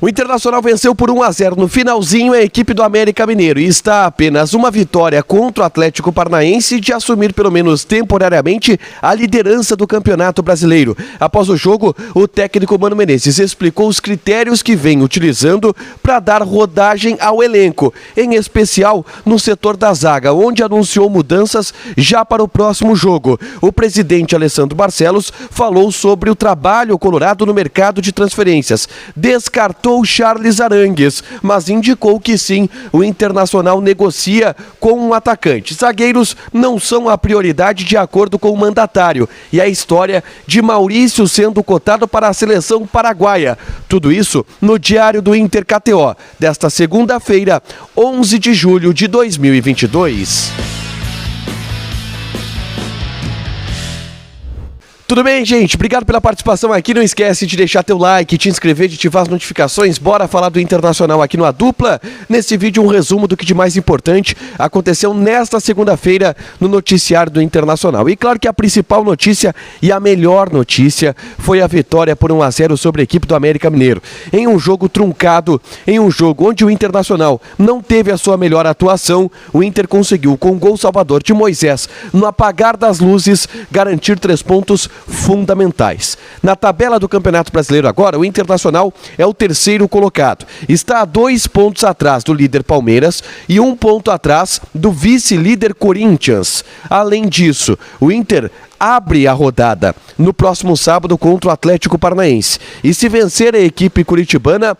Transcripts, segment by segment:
O Internacional venceu por 1-0 no finalzinho a equipe do América Mineiro e está a apenas uma vitória contra o Atlético Paranaense de assumir pelo menos temporariamente a liderança do Campeonato Brasileiro. Após o jogo, o técnico Mano Menezes explicou os critérios que vem utilizando para dar rodagem ao elenco, em especial no setor da zaga, onde anunciou mudanças já para o próximo jogo. O presidente Alessandro Barcelos falou sobre o trabalho colorado no mercado de transferências, descartou Charles Arangues, mas indicou que sim, o Internacional negocia com um atacante. Zagueiros não são a prioridade de acordo com o mandatário. E a história de Maurício sendo cotado para a seleção paraguaia. Tudo isso no Diário do Inter KTO, desta segunda-feira, 11 de julho de 2022. Tudo bem, gente? Obrigado pela participação aqui. Não esquece de deixar teu like, te inscrever, de ativar as notificações. Bora falar do Internacional aqui no A Dupla. Nesse vídeo, um resumo do que de mais importante aconteceu nesta segunda-feira no noticiário do Internacional. E claro que a principal notícia e a melhor notícia foi a vitória por 1-0 sobre a equipe do América Mineiro. Em um jogo truncado, em um jogo onde o Internacional não teve a sua melhor atuação, o Inter conseguiu, com o gol salvador de Moisés, no apagar das luzes, garantir 3 pontos fundamentais. Na tabela do Campeonato Brasileiro agora, o Internacional é o terceiro colocado. Está a 2 pontos atrás do líder Palmeiras e 1 ponto atrás do vice-líder Corinthians. Além disso, o Inter abre a rodada no próximo sábado contra o Atlético Paranaense. E se vencer a equipe curitibana,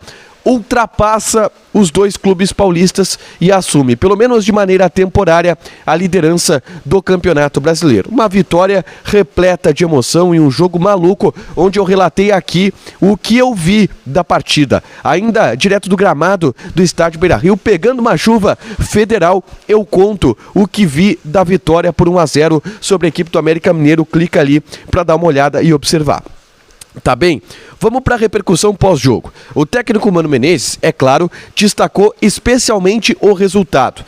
ultrapassa os 2 clubes paulistas e assume, pelo menos de maneira temporária, a liderança do Campeonato Brasileiro. Uma vitória repleta de emoção e um jogo maluco, onde eu relatei aqui o que eu vi da partida. Ainda direto do gramado do estádio Beira-Rio, pegando uma chuva federal, eu conto o que vi da vitória por 1-0 sobre a equipe do América Mineiro. Clica ali para dar uma olhada e observar. Tá bem? Vamos para a repercussão pós-jogo. O técnico Mano Menezes, é claro, destacou especialmente o resultado.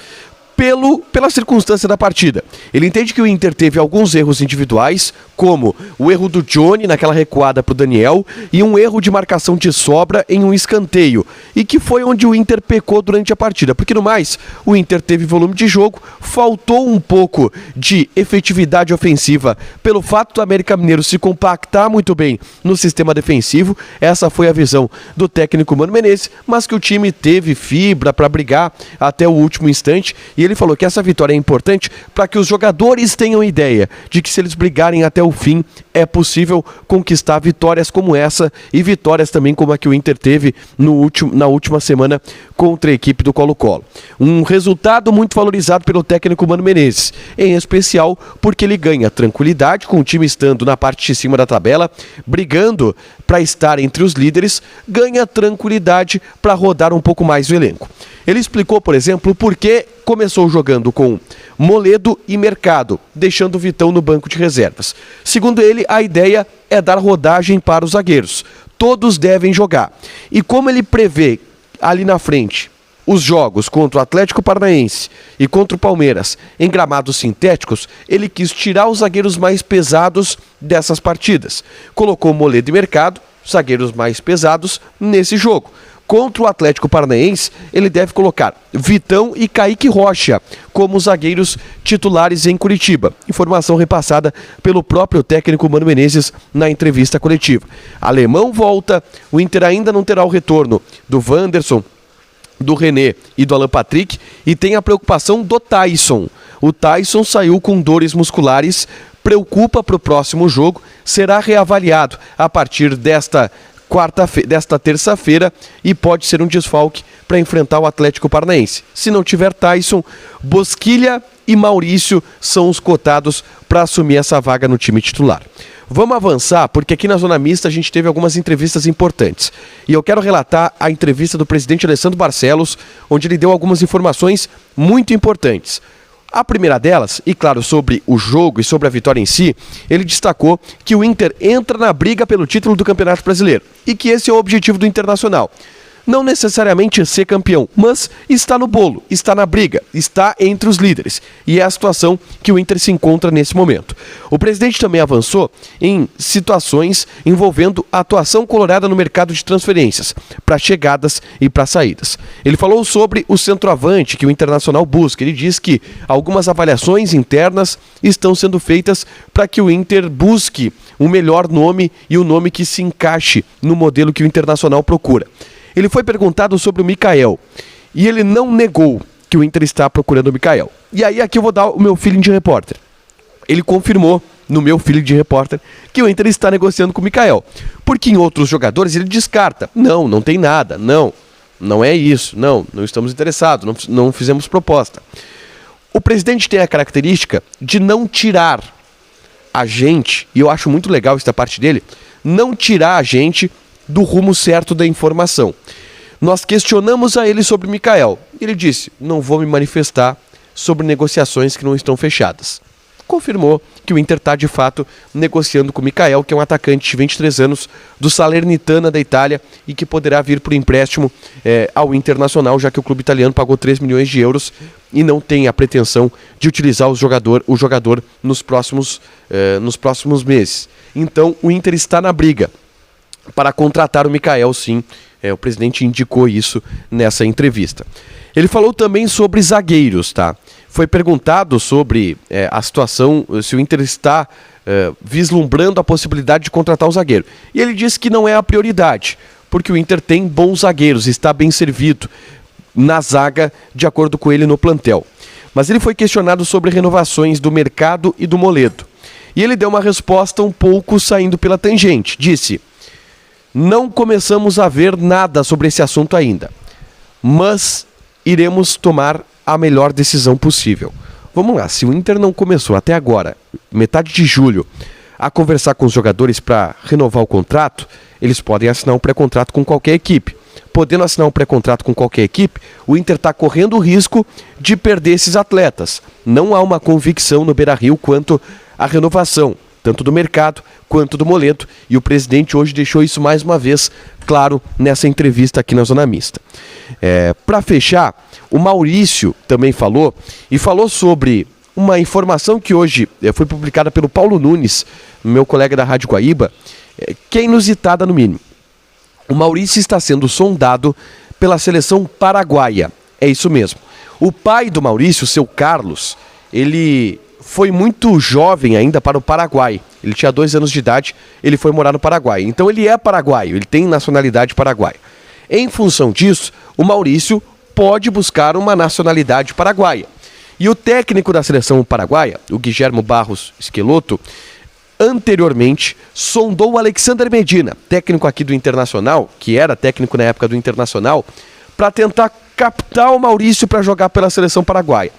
Pela circunstância da partida. Ele entende que o Inter teve alguns erros individuais, como o erro do Johnny naquela recuada para o Daniel e um erro de marcação de sobra em um escanteio, e que foi onde o Inter pecou durante a partida, porque no mais, o Inter teve volume de jogo, faltou um pouco de efetividade ofensiva pelo fato do América Mineiro se compactar muito bem no sistema defensivo. Essa foi a visão do técnico Mano Menezes, mas que o time teve fibra para brigar até o último instante, e ele falou que essa vitória é importante para que os jogadores tenham ideia de que se eles brigarem até o fim, é possível conquistar vitórias como essa e vitórias também como a que o Inter teve na última semana contra a equipe do Colo-Colo. Um resultado muito valorizado pelo técnico Mano Menezes, em especial porque ele ganha tranquilidade com o time estando na parte de cima da tabela, brigando para estar entre os líderes, ganha tranquilidade para rodar um pouco mais o elenco. Ele explicou, por exemplo, por que começou jogando com Moledo e Mercado, deixando o Vitão no banco de reservas. Segundo ele, a ideia é dar rodagem para os zagueiros. Todos devem jogar. E como ele prevê ali na frente os jogos contra o Atlético Paranaense e contra o Palmeiras em gramados sintéticos, ele quis tirar os zagueiros mais pesados dessas partidas. Colocou Moledo e Mercado, zagueiros mais pesados, nesse jogo. Contra o Atlético Paranaense, ele deve colocar Vitão e Kaique Rocha como zagueiros titulares em Curitiba. Informação repassada pelo próprio técnico Mano Menezes na entrevista coletiva. Alemão volta, o Inter ainda não terá o retorno do Wanderson, do René e do Alan Patrick, e tem a preocupação do Tyson. O Tyson saiu com dores musculares, preocupa para o próximo jogo, será reavaliado a partir desta terça-feira e pode ser um desfalque para enfrentar o Atlético Paranaense. Se não tiver Tyson, Bosquilha e Maurício são os cotados para assumir essa vaga no time titular. Vamos avançar, porque aqui na Zona Mista a gente teve algumas entrevistas importantes. E eu quero relatar a entrevista do presidente Alessandro Barcelos, onde ele deu algumas informações muito importantes. A primeira delas, e claro, sobre o jogo e sobre a vitória em si, ele destacou que o Inter entra na briga pelo título do Campeonato Brasileiro e que esse é o objetivo do Internacional. não necessariamente ser campeão, mas está no bolo, está na briga, está entre os líderes. E é a situação que o Inter se encontra nesse momento. O presidente também avançou em situações envolvendo a atuação colorada no mercado de transferências, para chegadas e para saídas. Ele falou sobre o centroavante que o Internacional busca. Ele diz que algumas avaliações internas estão sendo feitas para que o Inter busque o melhor nome e o nome que se encaixe no modelo que o Internacional procura. Ele foi perguntado sobre o Mikael e ele não negou que o Inter está procurando o Mikael. E aí aqui eu vou dar o meu feeling de repórter. Ele confirmou no meu feeling de repórter que o Inter está negociando com o Mikael. Porque em outros jogadores ele descarta. Não tem nada, não é isso, não estamos interessados, não fizemos proposta. O presidente tem a característica de não tirar a gente, e eu acho muito legal esta parte dele, não tirar a gente do rumo certo da informação. Nós questionamos a ele sobre o Mikael. Ele disse, não vou me manifestar sobre negociações que não estão fechadas. Confirmou que o Inter está, de fato, negociando com o Mikael, que é um atacante de 23 anos do Salernitana da Itália e que poderá vir por empréstimo ao Internacional, já que o clube italiano pagou 3 milhões de euros e não tem a pretensão de utilizar o jogador nos próximos meses. Então, o Inter está na briga para contratar o Mikael, sim. O presidente indicou isso nessa entrevista. Ele falou também sobre zagueiros, tá? Foi perguntado sobre a situação, se o Inter está vislumbrando a possibilidade de contratar um zagueiro. E ele disse que não é a prioridade, porque o Inter tem bons zagueiros, está bem servido na zaga, de acordo com ele, no plantel. Mas ele foi questionado sobre renovações do Mercado e do Moledo. E ele deu uma resposta um pouco saindo pela tangente. Disse, não começamos a ver nada sobre esse assunto ainda, mas iremos tomar a melhor decisão possível. Vamos lá, se o Inter não começou até agora, metade de julho, a conversar com os jogadores para renovar o contrato, eles podem assinar um pré-contrato com qualquer equipe. Podendo assinar um pré-contrato com qualquer equipe, o Inter está correndo o risco de perder esses atletas. Não há uma convicção no Beira-Rio quanto à renovação, tanto do Mercado quanto do Moledo, e o presidente hoje deixou isso mais uma vez claro nessa entrevista aqui na Zona Mista. Para fechar, o Maurício também falou sobre uma informação que hoje foi publicada pelo Paulo Nunes, meu colega da Rádio Guaíba, que é inusitada no mínimo. O Maurício está sendo sondado pela seleção paraguaia, é isso mesmo. O pai do Maurício, o seu Carlos, ele foi muito jovem ainda para o Paraguai. Ele tinha 2 anos de idade, ele foi morar no Paraguai. Então ele é paraguaio, ele tem nacionalidade paraguaia. Em função disso, o Maurício pode buscar uma nacionalidade paraguaia. E o técnico da seleção paraguaia, o Guilherme Barros Esqueloto, anteriormente sondou o Alexander Medina, técnico aqui do Internacional, que era técnico na época do Internacional, para tentar captar o Maurício para jogar pela seleção paraguaia.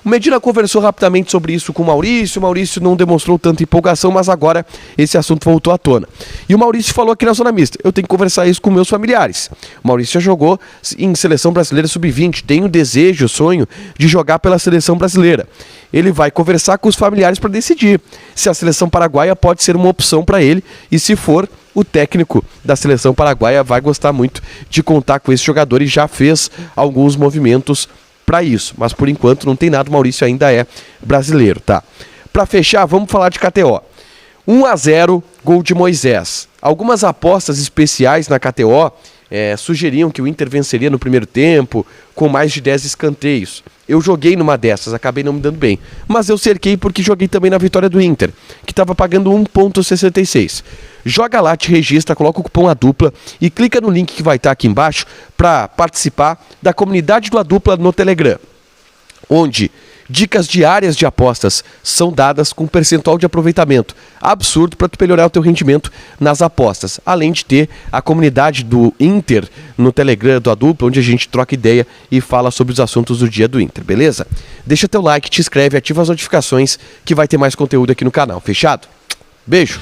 O Medina conversou rapidamente sobre isso com o Maurício não demonstrou tanta empolgação, mas agora esse assunto voltou à tona. E o Maurício falou aqui na Zona Mista, eu tenho que conversar isso com meus familiares. O Maurício já jogou em seleção brasileira sub-20, tem o desejo, o sonho de jogar pela seleção brasileira. Ele vai conversar com os familiares para decidir se a seleção paraguaia pode ser uma opção para ele, e se for, o técnico da seleção paraguaia vai gostar muito de contar com esse jogador e já fez alguns movimentos para isso, mas por enquanto não tem nada, o Maurício ainda é brasileiro, tá? Para fechar, vamos falar de KTO. 1-0, gol de Moisés. Algumas apostas especiais na KTO sugeriam que o Inter venceria no primeiro tempo com mais de 10 escanteios. Eu joguei numa dessas, acabei não me dando bem, mas eu cerquei porque joguei também na vitória do Inter, que estava pagando 1,66. Joga lá, te registra, coloca o cupom ADUPLA e clica no link que vai estar aqui embaixo para participar da comunidade do ADUPLA no Telegram, onde dicas diárias de apostas são dadas com percentual de aproveitamento absurdo para tu melhorar o teu rendimento nas apostas, além de ter a comunidade do Inter no Telegram do ADUPLA, onde a gente troca ideia e fala sobre os assuntos do dia do Inter, beleza? Deixa teu like, te inscreve, ativa as notificações que vai ter mais conteúdo aqui no canal, fechado? Beijo!